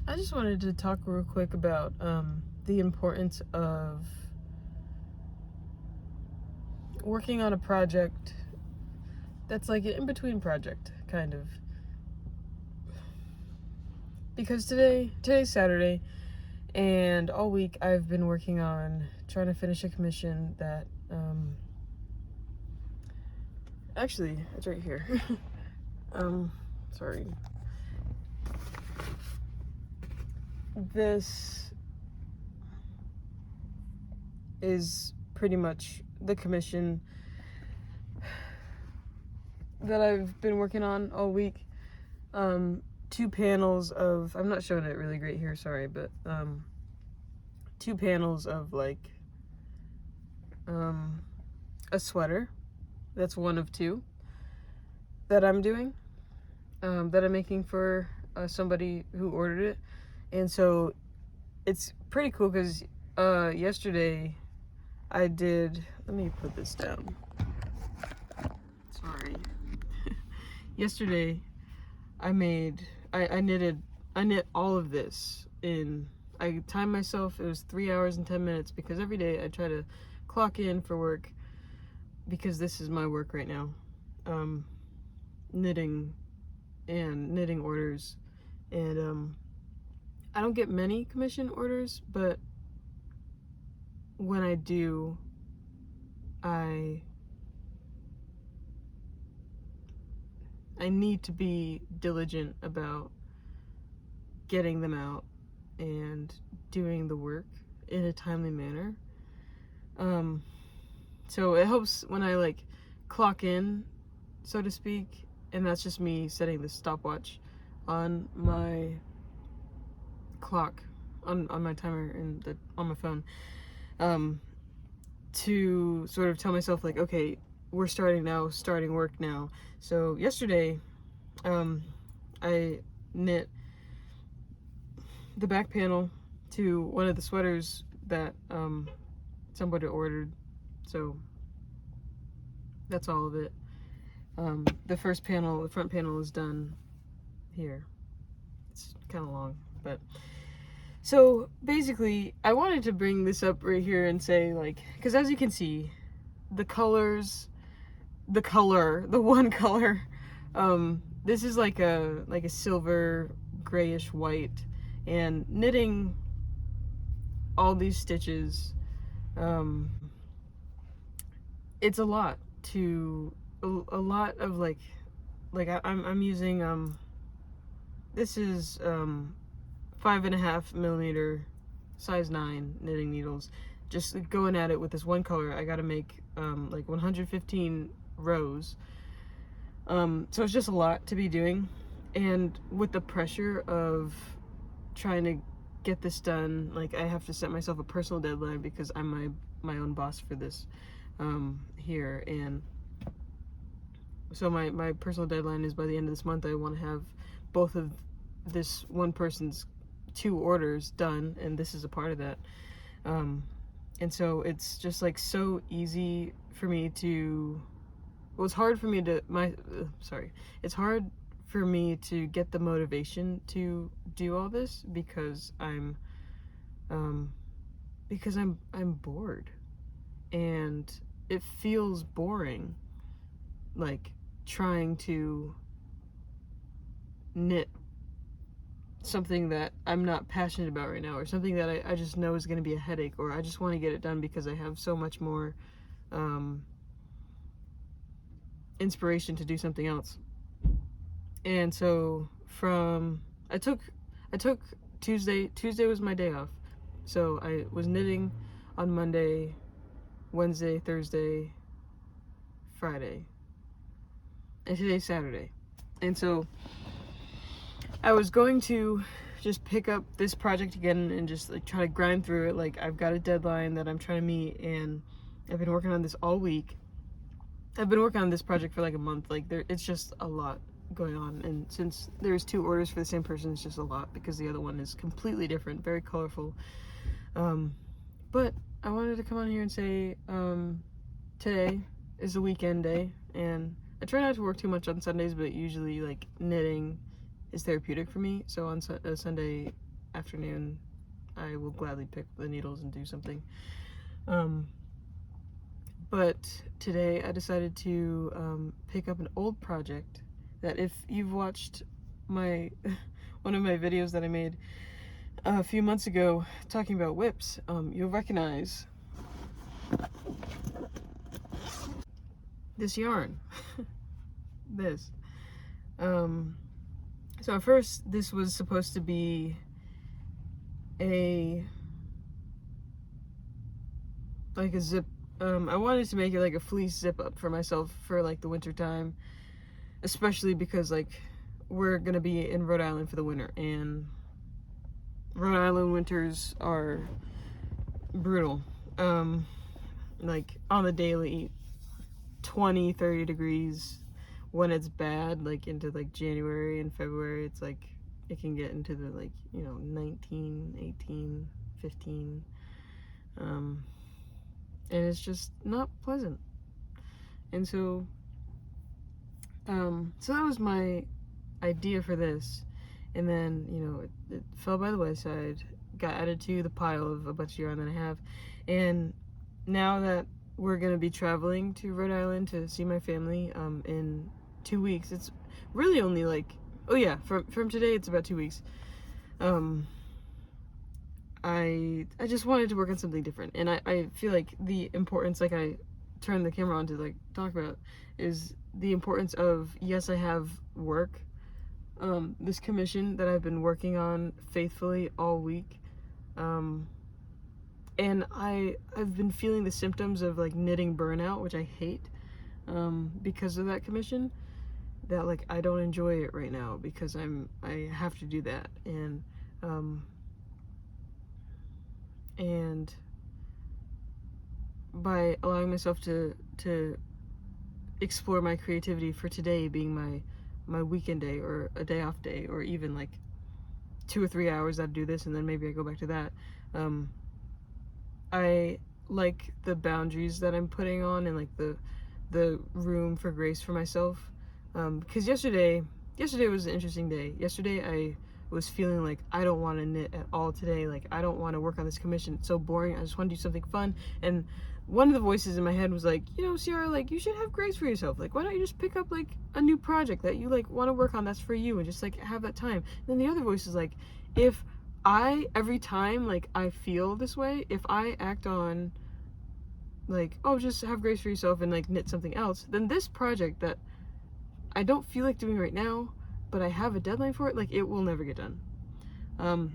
I just wanted to talk real quick about the importance of working on a project that's like an in-between project, kind of. Because today's Saturday, and all week I've been working on trying to finish a commission that, actually, it's right here. Sorry. This is pretty much the commission that I've been working on all week. 2 panels of, I'm not showing it really great here, sorry, but 2 panels of like a sweater. That's one of 2 that I'm doing, that I'm making for somebody who ordered it. And so it's pretty cool because yesterday I did, let me put this down. Sorry. Yesterday I knit all of this in, I timed myself, it was 3 hours and 10 minutes because every day I try to clock in for work because this is my work right now. Knitting orders, and I don't get many commission orders, but when I do, I need to be diligent about getting them out and doing the work in a timely manner. So it helps when I like clock in, so to speak, and that's just me setting the stopwatch on my clock, on my timer and on my phone, to sort of tell myself like, okay, we're starting work now. So yesterday, I knit the back panel to one of the sweaters that somebody ordered. So that's all of it. The front panel is done here. It's kind of long, but so basically I wanted to bring this up right here and say, like, because as you can see, the one color, this is like a silver grayish white, and knitting all these stitches, it's a lot of like I'm using this is 5.5 millimeter size 9 knitting needles, just going at it with this one color. I gotta make like 115 rows, so it's just a lot to be doing, and with the pressure of trying to get this done, like I have to set myself a personal deadline because I'm my own boss for this here, and so my personal deadline is by the end of this month I want to have both of this one person's 2 orders done, and this is a part of that. And so it's just like so easy for me to, well, it's hard for me to it's hard for me to get the motivation to do all this because I'm bored, and it feels boring, like trying to knit something that I'm not passionate about right now, or something that I just know is going to be a headache, or I just want to get it done because I have so much more inspiration to do something else. And so I took Tuesday was my day off, so I was knitting on Monday, Wednesday, Thursday, Friday, and today's Saturday. And so I was going to just pick up this project again and just like try to grind through it. Like, I've got a deadline that I'm trying to meet, and I've been working on this all week. I've been working on this project for like a month. Like, it's just a lot going on, and since there's 2 orders for the same person, it's just a lot because the other one is completely different, very colorful. But I wanted to come on here and say, today is a weekend day, and I try not to work too much on Sundays, but usually like knitting is therapeutic for me. So on Sunday, afternoon, I will gladly pick the needles and do something. But today I decided to pick up an old project that, if you've watched my one of my videos that I made a few months ago talking about whips, you'll recognize this yarn. This. So at first this was supposed to be a zip. I wanted to make it like a fleece zip up for myself for like the winter time, especially because like we're gonna be in Rhode Island for the winter, and Rhode Island winters are brutal. Like on the daily 20-30 degrees when it's bad, like into like January and February. It's like it can get into the 19, 18, 15, and it's just not pleasant. And so so that was my idea for this, and then it fell by the wayside, got added to the pile of a bunch of yarn that I have. And now that we're gonna be traveling to Rhode Island to see my family in 2 weeks, it's really only like, oh yeah, from today it's about 2 weeks. I just wanted to work on something different, and I feel like the importance, like I turned the camera on to like talk about, is the importance of, yes, I have work, this commission that I've been working on faithfully all week, and I've been feeling the symptoms of like knitting burnout, which I hate, because of that commission. That like I don't enjoy it right now because I have to do that, and by allowing myself to explore my creativity for today being my weekend day, or a day off day, or even like 2 or 3 hours I'd do this and then maybe I go back to that. I like the boundaries that I'm putting on, and like the room for grace for myself, because yesterday was an interesting day. Yesterday I was feeling like I don't want to knit at all today. Like I don't want to work on this commission, it's so boring, I just want to do something fun. And one of the voices in my head was like, Sierra, like you should have grace for yourself. Like why don't you just pick up like a new project that you like want to work on, that's for you, and just like have that time. And then the other voice is like, if every time like I feel this way, if I act on like, oh, just have grace for yourself and like knit something else, then this project that I don't feel like doing right now, but I have a deadline for it, like it will never get done. And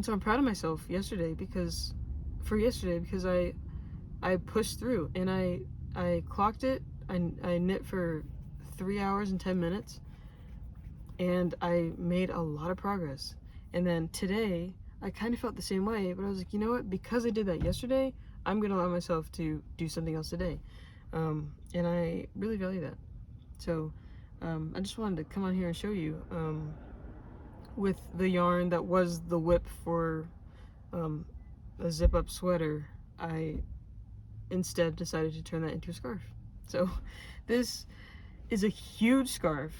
so I'm proud of myself because I pushed through, and I clocked it. I knit for 3 hours and 10 minutes, and I made a lot of progress. And then today I kind of felt the same way, but I was like, you know what, because I did that yesterday, I'm gonna allow myself to do something else today, and I really value that. So I just wanted to come on here and show you, with the yarn that was the whip for a zip up sweater, I instead decided to turn that into a scarf. So this is a huge scarf,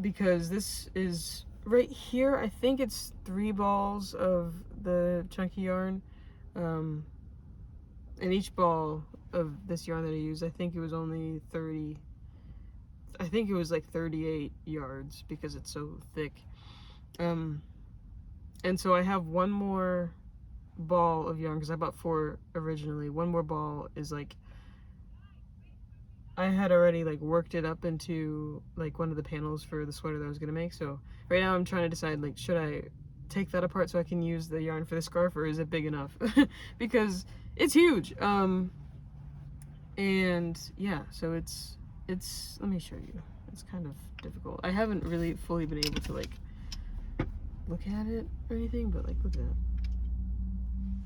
because this is right here, I think it's 3 balls of the chunky yarn, and each ball of this yarn that I use, I think it was only 30, I think it was like 38 yards because it's so thick. And so I have one more ball of yarn, because I bought 4 originally. One more ball is like, I had already like worked it up into like one of the panels for the sweater that I was gonna make. So right now I'm trying to decide, like, should I take that apart so I can use the yarn for the scarf, or is it big enough? Because it's huge. And yeah, so it's let me show you. It's kind of difficult. I haven't really fully been able to like look at it or anything, but like look at that.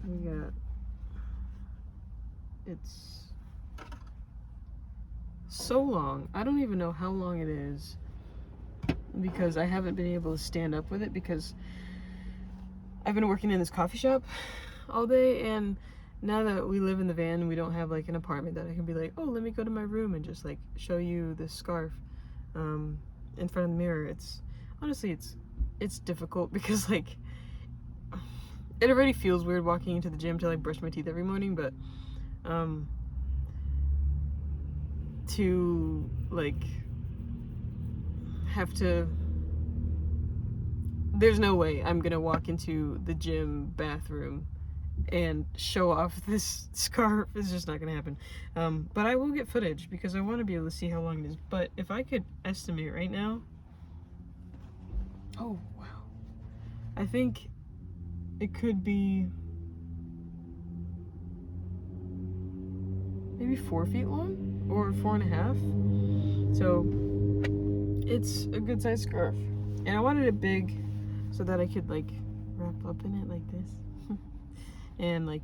We got, it's so long. I don't even know how long it is, because I haven't been able to stand up with it, because I've been working in this coffee shop all day, and now that we live in the van and we don't have like an apartment that I can be like, oh, let me go to my room and just like show you this scarf in front of the mirror, it's honestly it's difficult, because like it already feels weird walking into the gym to like brush my teeth every morning, but to like have to, there's no way I'm gonna walk into the gym bathroom and show off this scarf. It's just not gonna happen. But I will get footage because I want to be able to see how long it is. But if I could estimate right now, oh wow, I think it could be maybe 4 feet long or 4.5. So it's a good sized scarf, and I wanted it big so that I could like wrap up in it like this. And like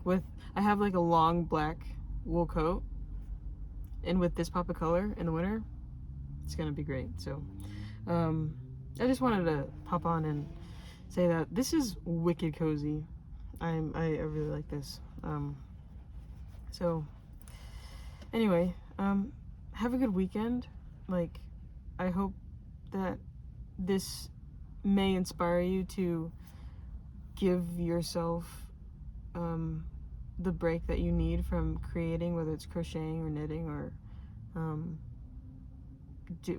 I have like a long black wool coat, and with this pop of color in the winter, it's gonna be great. So I just wanted to pop on and say that this is wicked cozy. I really like this. So anyway, have a good weekend. Like, I hope that this may inspire you to give yourself the break that you need from creating, whether it's crocheting or knitting or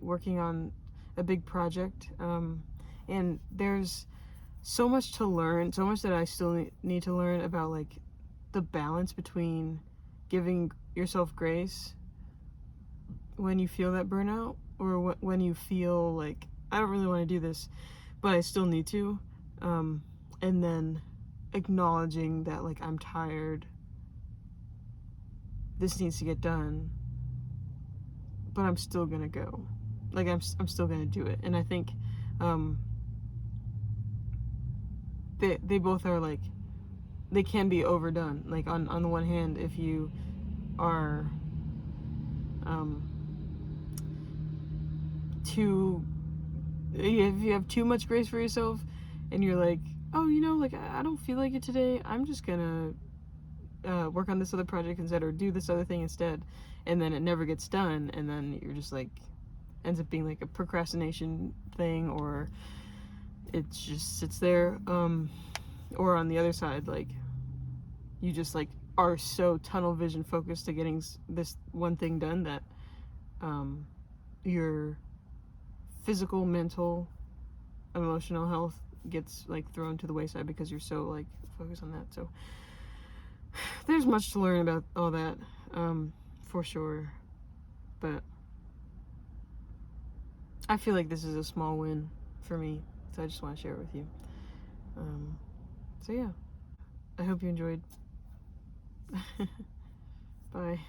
working on a big project. And there's so much to learn, so much that I still need to learn about, like, the balance between giving yourself grace when you feel that burnout, or when you feel like, I don't really want to do this, but I still need to, and then acknowledging that, like, I'm tired, this needs to get done, but I'm still gonna go. Like, I'm still gonna do it. And I think they both are, like, they can be overdone. Like, on the one hand, if you are if you have too much grace for yourself and you're like, oh, like, I don't feel like it today, I'm just gonna work on this other project instead, or do this other thing instead, and then it never gets done, and then you're just like, ends up being like a procrastination thing, or it just sits there. Or on the other side, like, you just like are so tunnel vision focused to getting this one thing done that your physical, mental, emotional health gets like thrown to the wayside because you're so like focused on that. So there's much to learn about all that, for sure, but I feel like this is a small win for me, so I just want to share it with you. So yeah, I hope you enjoyed. Bye.